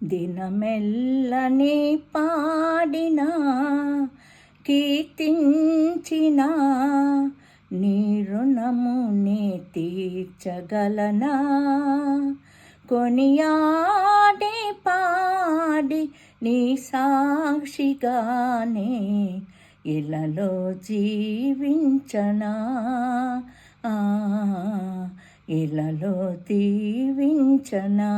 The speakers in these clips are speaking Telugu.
దినమెల్లని పాడినా కీర్తించినా నీ రుణము నే తీర్చగలనా. కొనియాడి పాడి నీ సాక్షిగానే ఇలలో జీవించనా. ఇలలో దీవించనా.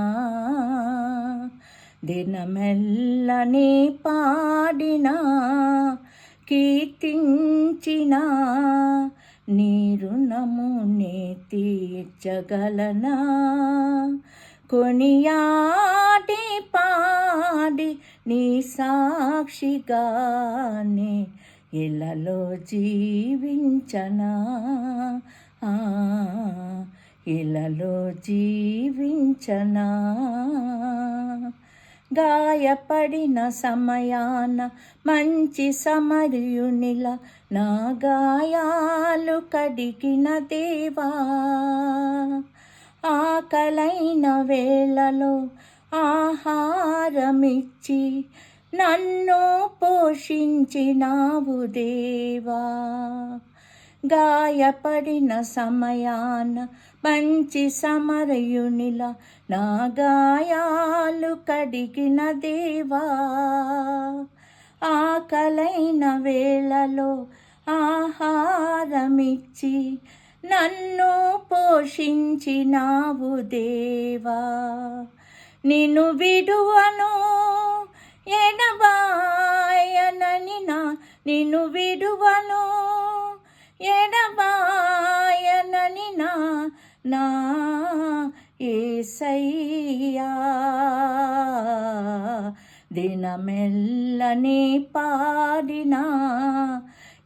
దినమెల్లని పాడినా కీర్తించినా నీ రుణము నే తీర్చగలనా. కొనియాడి పాడి నీ సాక్షిగానే ఇలలో జీవించనా. ఇలలో జీవించనా. గాయపడిన సమయాన మంచి సమరయునిలా నా గాయాలు కడిగిన దేవా. ఆకలైన వేళలో ఆహారమిచ్చి నన్ను పోషించినావు దేవా. గాయపడిన సమయాన మంచి సమరయునిలా నా గాయాలు కడిగిన దేవా. ఆకలైన వేళలో ఆహారమిచ్చి నన్ను పోషించినావు దేవా. నిన్ను విడువను ఎడబాయనని నిన్ను విడువను ఎడబాయనని నా యేసయ్యా. దినమెల్లని పాడినా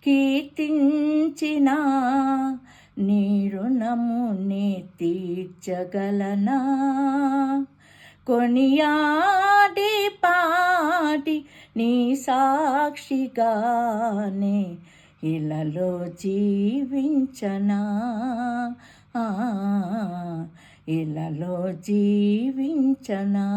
కీర్తించినా నీ రుణము నే తీర్చగలనా. కొనియాడి పాడి నీ సాక్షిగానే ఇలలో జీవించనా. ఇలలో జీవించనా.